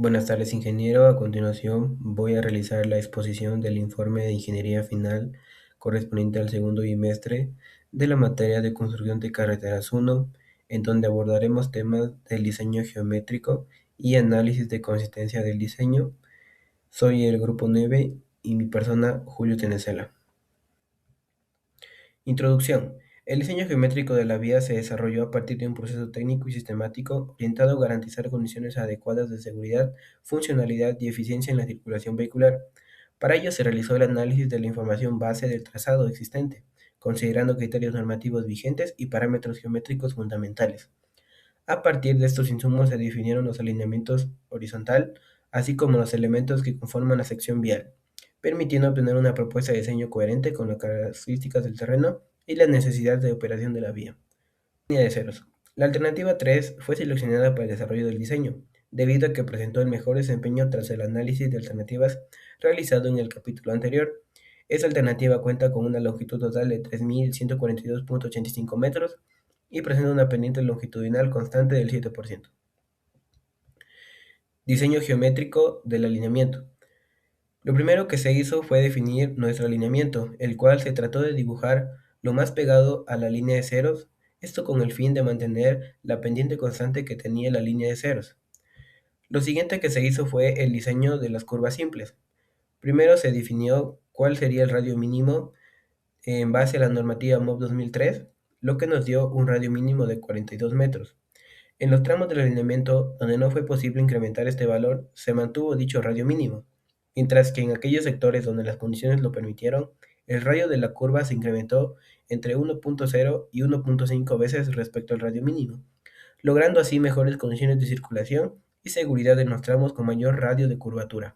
Buenas tardes, ingeniero. A continuación voy a realizar la exposición del informe de ingeniería final correspondiente al segundo bimestre de la materia de construcción de carreteras 1, en donde abordaremos temas del diseño geométrico y análisis de consistencia del diseño. Soy el grupo 9 y mi persona Julio Tenecela. Introducción. El diseño geométrico de la vía se desarrolló a partir de un proceso técnico y sistemático orientado a garantizar condiciones adecuadas de seguridad, funcionalidad y eficiencia en la circulación vehicular. Para ello se realizó el análisis de la información base del trazado existente, considerando criterios normativos vigentes y parámetros geométricos fundamentales. A partir de estos insumos se definieron los alineamientos horizontal, así como los elementos que conforman la sección vial, permitiendo obtener una propuesta de diseño coherente con las características del terreno y las necesidades de operación de la vía. Línea de ceros. La alternativa 3 fue seleccionada para el desarrollo del diseño, debido a que presentó el mejor desempeño tras el análisis de alternativas realizado en el capítulo anterior. Esta alternativa cuenta con una longitud total de 3.142.85 metros y presenta una pendiente longitudinal constante del 7%. Diseño geométrico del alineamiento. Lo primero que se hizo fue definir nuestro alineamiento, el cual se trató de dibujar lo más pegado a la línea de ceros, esto con el fin de mantener la pendiente constante que tenía la línea de ceros. Lo siguiente que se hizo fue el diseño de las curvas simples. Primero se definió cuál sería el radio mínimo en base a la normativa MOB 2003, lo que nos dio un radio mínimo de 42 metros. En los tramos del alineamiento donde no fue posible incrementar este valor, se mantuvo dicho radio mínimo, mientras que en aquellos sectores donde las condiciones lo permitieron, el radio de la curva se incrementó entre 1.0 y 1.5 veces respecto al radio mínimo, logrando así mejores condiciones de circulación y seguridad en los tramos con mayor radio de curvatura.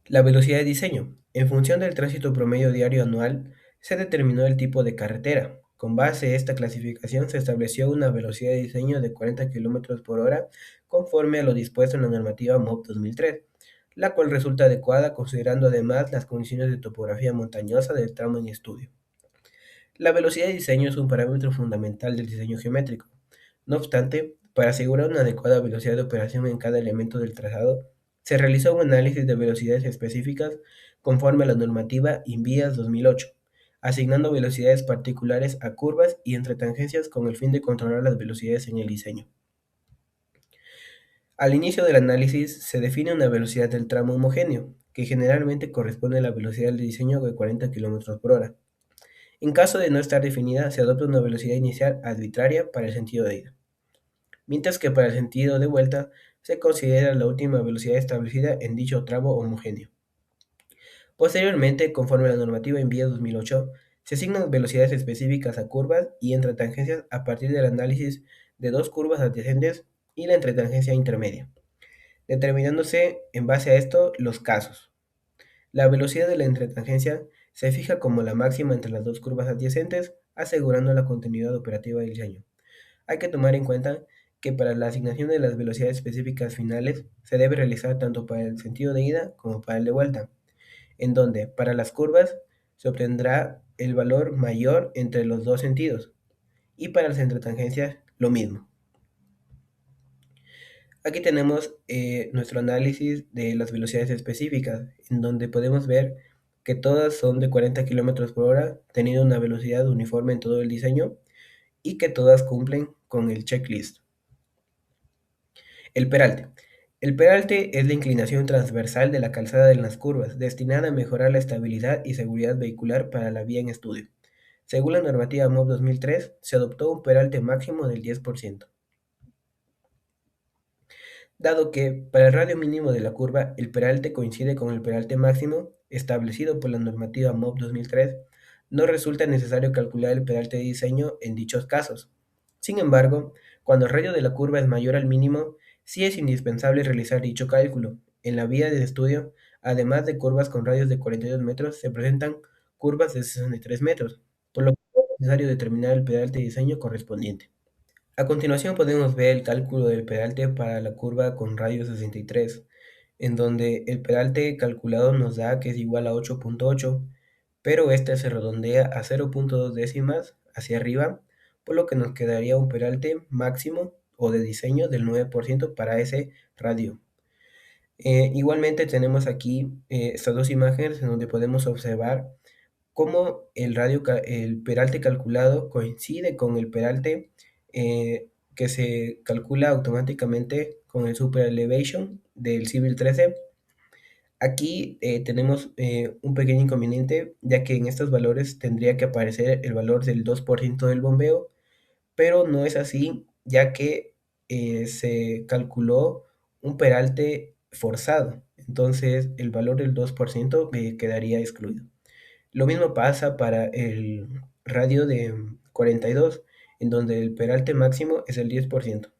La velocidad de diseño. En función del tránsito promedio diario anual, se determinó el tipo de carretera. Con base en esta clasificación se estableció una velocidad de diseño de 40 km por hora conforme a lo dispuesto en la normativa MOB 2003, la cual resulta adecuada considerando además las condiciones de topografía montañosa del tramo en estudio. La velocidad de diseño es un parámetro fundamental del diseño geométrico. No obstante, para asegurar una adecuada velocidad de operación en cada elemento del trazado, se realizó un análisis de velocidades específicas conforme a la normativa INVIAS 2008, asignando velocidades particulares a curvas y entre tangencias con el fin de controlar las velocidades en el diseño. Al inicio del análisis se define una velocidad del tramo homogéneo, que generalmente corresponde a la velocidad del diseño de 40 km por hora. En caso de no estar definida, se adopta una velocidad inicial arbitraria para el sentido de ida, mientras que para el sentido de vuelta se considera la última velocidad establecida en dicho tramo homogéneo. Posteriormente, conforme a la normativa en vía 2008, se asignan velocidades específicas a curvas y entretangencias a partir del análisis de dos curvas adyacentes y la entretangencia intermedia, determinándose en base a esto los casos. La velocidad de la entretangencia se fija como la máxima entre las dos curvas adyacentes, asegurando la continuidad operativa del diseño. Hay que tomar en cuenta que para la asignación de las velocidades específicas finales se debe realizar tanto para el sentido de ida como para el de vuelta, en donde para las curvas se obtendrá el valor mayor entre los dos sentidos y para las entretangencias lo mismo. Aquí tenemos nuestro análisis de las velocidades específicas, en donde podemos ver que todas son de 40 km por hora, teniendo una velocidad uniforme en todo el diseño y que todas cumplen con el checklist. El peralte. El peralte es la inclinación transversal de la calzada en las curvas, destinada a mejorar la estabilidad y seguridad vehicular para la vía en estudio. Según la normativa MOB 2003, se adoptó un peralte máximo del 10%. Dado que, para el radio mínimo de la curva, el peralte coincide con el peralte máximo establecido por la normativa MOB 2003, no resulta necesario calcular el peralte de diseño en dichos casos. Sin embargo, cuando el radio de la curva es mayor al mínimo, sí es indispensable realizar dicho cálculo. En la vía de estudio, además de curvas con radios de 42 metros, se presentan curvas de 63 metros, por lo que es necesario determinar el peralte de diseño correspondiente. A continuación podemos ver el cálculo del peralte para la curva con radio 63, en donde el peralte calculado nos da que es igual a 8.8, pero este se redondea a 0.2 décimas hacia arriba, por lo que nos quedaría un peralte máximo o de diseño del 9% para ese radio. Igualmente tenemos aquí estas dos imágenes en donde podemos observar cómo el peralte calculado coincide con el peralte eh, que se calcula automáticamente con el Super Elevation del Civil 13. Aquí tenemos un pequeño inconveniente, ya que en estos valores tendría que aparecer el valor del 2% del bombeo, pero no es así, ya que se calculó un peralte forzado. Entonces el valor del 2% quedaría excluido. Lo mismo pasa para el radio de 42, en donde el peralte máximo es el 10%.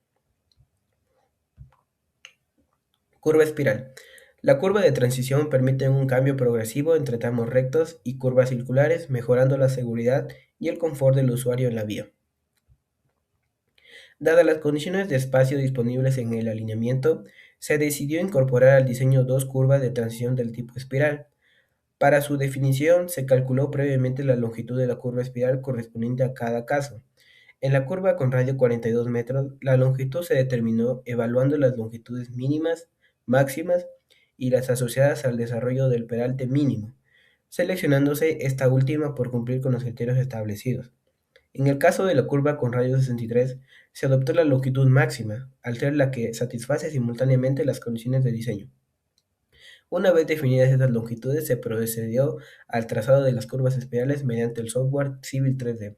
Curva espiral. La curva de transición permite un cambio progresivo entre tramos rectos y curvas circulares, mejorando la seguridad y el confort del usuario en la vía. Dadas las condiciones de espacio disponibles en el alineamiento, se decidió incorporar al diseño dos curvas de transición del tipo espiral. Para su definición, se calculó previamente la longitud de la curva espiral correspondiente a cada caso. En la curva con radio 42 metros, la longitud se determinó evaluando las longitudes mínimas, máximas y las asociadas al desarrollo del peralte mínimo, seleccionándose esta última por cumplir con los criterios establecidos. En el caso de la curva con radio 63, se adoptó la longitud máxima, al ser la que satisface simultáneamente las condiciones de diseño. Una vez definidas estas longitudes, se procedió al trazado de las curvas espirales mediante el software Civil 3D.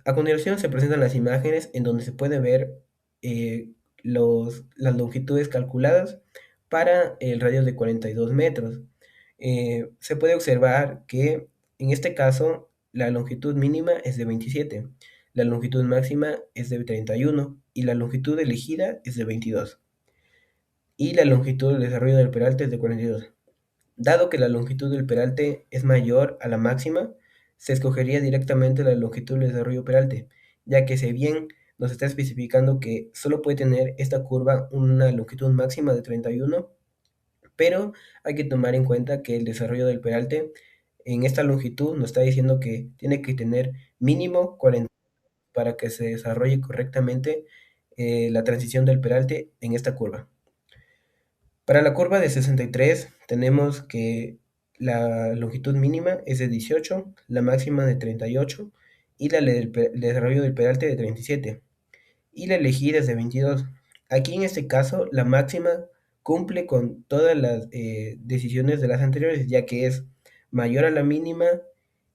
A continuación se presentan las imágenes en donde se puede ver eh, las longitudes calculadas para el radio de 42 metros. Se puede observar que en este caso la longitud mínima es de 27, la longitud máxima es de 31 y la longitud elegida es de 22 y la longitud de desarrollo del peralte es de 42. Dado que la longitud del peralte es mayor a la máxima, se escogería directamente la longitud del desarrollo peralte, ya que si bien nos está especificando que solo puede tener esta curva una longitud máxima de 31, pero hay que tomar en cuenta que el desarrollo del peralte en esta longitud nos está diciendo que tiene que tener mínimo 40 para que se desarrolle correctamente la transición del peralte en esta curva. Para la curva de 63 tenemos que la longitud mínima es de 18, la máxima de 38 y la del desarrollo del peralte de 37 y la elegida es de 22. Aquí en este caso la máxima cumple con todas las decisiones de las anteriores, ya que es mayor a la mínima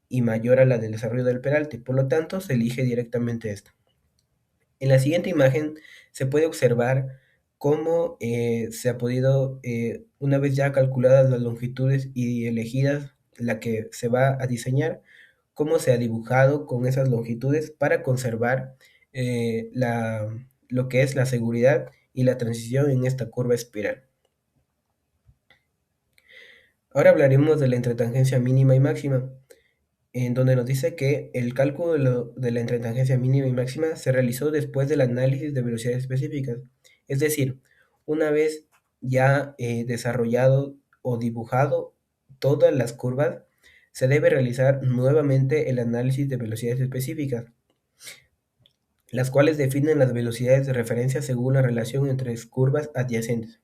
y mayor a la del desarrollo del peralte, por lo tanto se elige directamente esta. En la siguiente imagen se puede observar cómo se ha podido, una vez ya calculadas las longitudes y elegidas la que se va a diseñar, cómo se ha dibujado con esas longitudes para conservar lo que es la seguridad y la transición en esta curva espiral. Ahora hablaremos de la entretangencia mínima y máxima, en donde nos dice que el cálculo de la entretangencia mínima y máxima se realizó después del análisis de velocidades específicas. Es decir, una vez ya desarrollado o dibujado todas las curvas, se debe realizar nuevamente el análisis de velocidades específicas, las cuales definen las velocidades de referencia según la relación entre curvas adyacentes.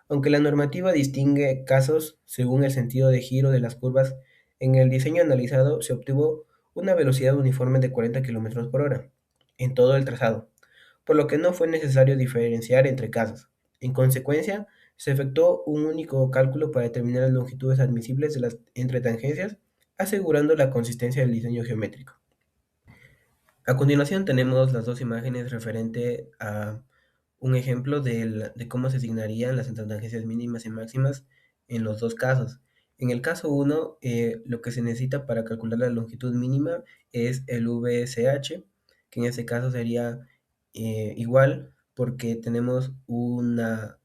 Aunque la normativa distingue casos según el sentido de giro de las curvas, en el diseño analizado se obtuvo una velocidad uniforme de 40 km por hora en todo el trazado, por lo que no fue necesario diferenciar entre casos. En consecuencia, se efectuó un único cálculo para determinar las longitudes admisibles de las entretangencias, asegurando la consistencia del diseño geométrico. A continuación tenemos las dos imágenes referente a un ejemplo de cómo se asignarían las entretangencias mínimas y máximas en los dos casos. En el caso 1, lo que se necesita para calcular la longitud mínima es el VSH, que en este caso sería igual porque tenemos una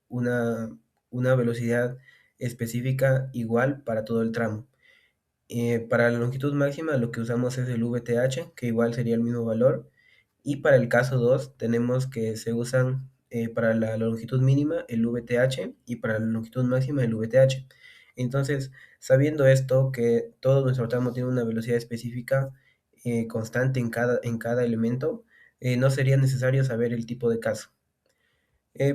velocidad específica igual para todo el tramo. Para la longitud máxima lo que usamos es el VTH, que igual sería el mismo valor. Y para el caso 2 tenemos que se usan para la longitud mínima el VTH y para la longitud máxima el VTH. Entonces, sabiendo esto, que todo nuestro tramo tiene una velocidad específica constante en cada elemento, no sería necesario saber el tipo de caso.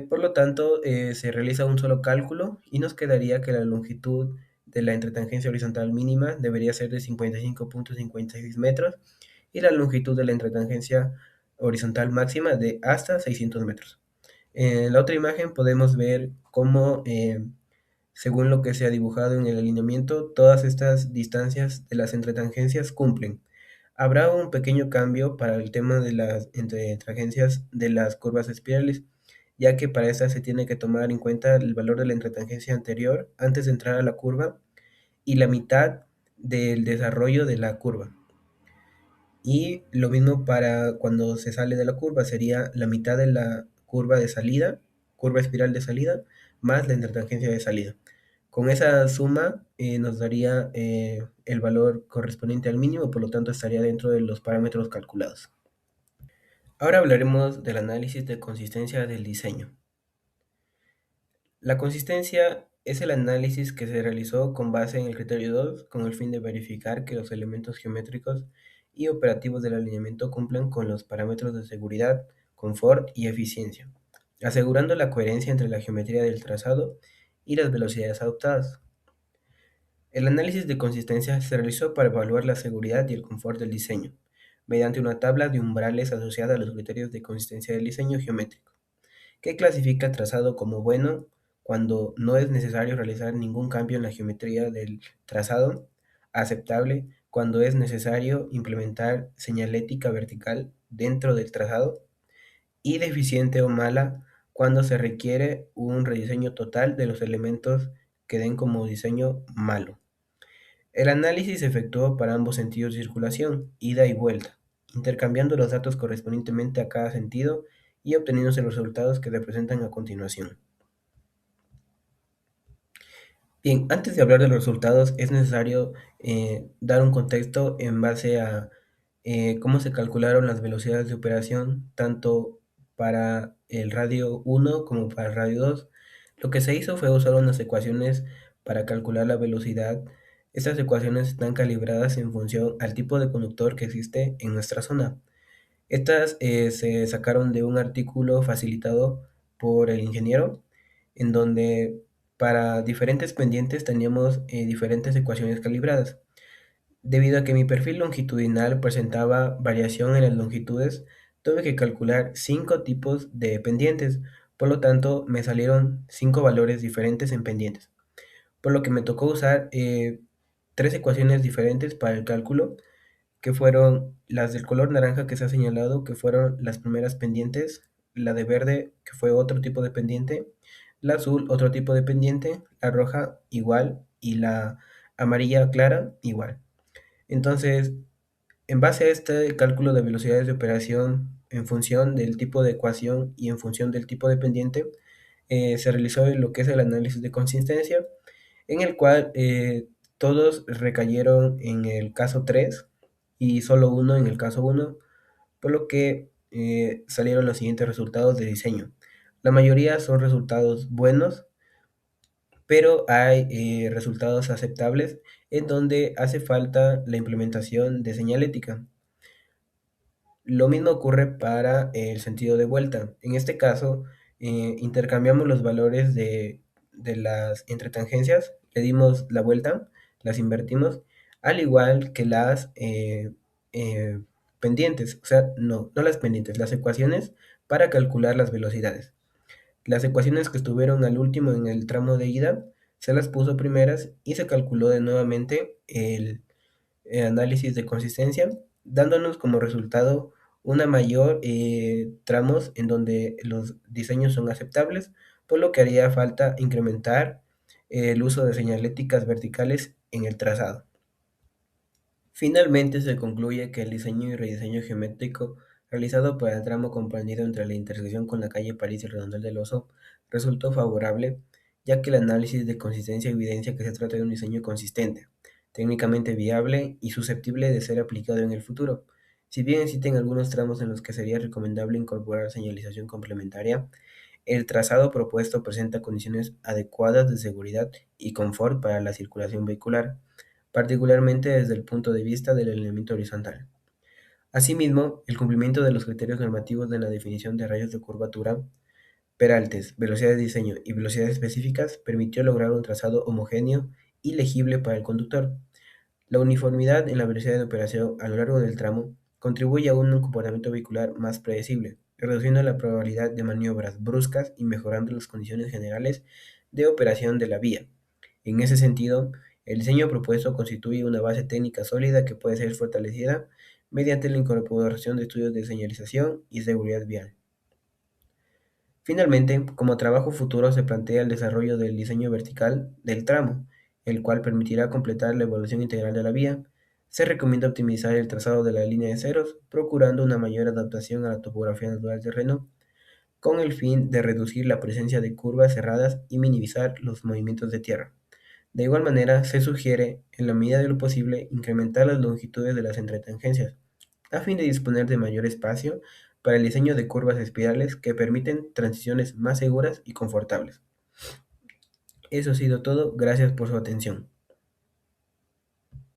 Por lo tanto, se realiza un solo cálculo y nos quedaría que la longitud de la entretangencia horizontal mínima debería ser de 55,56 metros y la longitud de la entretangencia horizontal máxima de hasta 600 metros. En la otra imagen podemos ver cómo, según lo que se ha dibujado en el alineamiento, todas estas distancias de las entretangencias cumplen. Habrá un pequeño cambio para el tema de las entretangencias de las curvas espirales, ya que para estas se tiene que tomar en cuenta el valor de la entretangencia anterior antes de entrar a la curva y la mitad del desarrollo de la curva. Y lo mismo para cuando se sale de la curva, sería la mitad de la curva de salida, curva espiral de salida, más la intertangencia de salida. Con esa suma nos daría el valor correspondiente al mínimo, por lo tanto estaría dentro de los parámetros calculados. Ahora hablaremos del análisis de consistencia del diseño. La consistencia es el análisis que se realizó con base en el criterio 2 con el fin de verificar que los elementos geométricos y operativos del alineamiento cumplan con los parámetros de seguridad, confort y eficiencia, asegurando la coherencia entre la geometría del trazado y las velocidades adoptadas. El análisis de consistencia se realizó para evaluar la seguridad y el confort del diseño, mediante una tabla de umbrales asociada a los criterios de consistencia del diseño geométrico que clasifica el trazado como bueno cuando no es necesario realizar ningún cambio en la geometría del trazado, aceptable cuando es necesario implementar señalética vertical dentro del trazado y deficiente o mala cuando se requiere un rediseño total de los elementos que den como diseño malo. El análisis se efectuó para ambos sentidos de circulación, ida y vuelta, intercambiando los datos correspondientemente a cada sentido y obteniéndose los resultados que se presentan a continuación. Bien, antes de hablar de los resultados es necesario dar un contexto en base a cómo se calcularon las velocidades de operación tanto para el radio 1 como para el radio 2. Lo que se hizo fue usar unas ecuaciones para calcular la velocidad. Estas ecuaciones están calibradas en función al tipo de conductor que existe en nuestra zona. Estas se sacaron de un artículo facilitado por el ingeniero, en donde para diferentes pendientes teníamos diferentes ecuaciones calibradas. Debido a que mi perfil longitudinal presentaba variación en las longitudes, tuve que calcular 5 tipos de pendientes, por lo tanto me salieron 5 valores diferentes en pendientes, por lo que me tocó usar 3 ecuaciones diferentes para el cálculo que fueron las del color naranja que se ha señalado, que fueron las primeras pendientes, la de verde, que fue otro tipo de pendiente, la azul, otro tipo de pendiente, la roja igual y la amarilla clara igual. Entonces, en base a este cálculo de velocidades de operación en función del tipo de ecuación y en función del tipo de pendiente, se realizó lo que es el análisis de consistencia, en el cual todos recayeron en el caso 3 y solo uno en el caso uno, por lo que salieron los siguientes resultados de diseño. La mayoría son resultados buenos, pero hay resultados aceptables en donde hace falta la implementación de señalética. Lo mismo ocurre para el sentido de vuelta. En este caso, intercambiamos los valores de las entretangencias, le dimos la vuelta, las invertimos, al igual que las eh, pendientes, o sea, no las pendientes, las ecuaciones para calcular las velocidades. Las ecuaciones que estuvieron al último en el tramo de ida se las puso primeras y se calculó de nuevamente el análisis de consistencia, dándonos como resultado una mayor tramos en donde los diseños son aceptables, por lo que haría falta incrementar el uso de señaléticas verticales en el trazado. Finalmente se concluye que el diseño y rediseño geométrico realizado para el tramo comprendido entre la intersección con la calle París y el Redondel del Oso resultó favorable, ya que el análisis de consistencia evidencia que se trata de un diseño consistente, técnicamente viable y susceptible de ser aplicado en el futuro. Si bien existen algunos tramos en los que sería recomendable incorporar señalización complementaria, el trazado propuesto presenta condiciones adecuadas de seguridad y confort para la circulación vehicular, particularmente desde el punto de vista del alineamiento horizontal. Asimismo, el cumplimiento de los criterios normativos de la definición de rayos de curvatura, peraltes, velocidades de diseño y velocidades específicas permitió lograr un trazado homogéneo y legible para el conductor. La uniformidad en la velocidad de operación a lo largo del tramo contribuye a un comportamiento vehicular más predecible, reduciendo la probabilidad de maniobras bruscas y mejorando las condiciones generales de operación de la vía. En ese sentido, el diseño propuesto constituye una base técnica sólida que puede ser fortalecida mediante la incorporación de estudios de señalización y seguridad vial. Finalmente, como trabajo futuro se plantea el desarrollo del diseño vertical del tramo, el cual permitirá completar la evaluación integral de la vía. Se recomienda optimizar el trazado de la línea de ceros, procurando una mayor adaptación a la topografía natural del terreno, con el fin de reducir la presencia de curvas cerradas y minimizar los movimientos de tierra. De igual manera, se sugiere, en la medida de lo posible, incrementar las longitudes de las entretangencias, a fin de disponer de mayor espacio para el diseño de curvas espirales que permiten transiciones más seguras y confortables. Eso ha sido todo, gracias por su atención.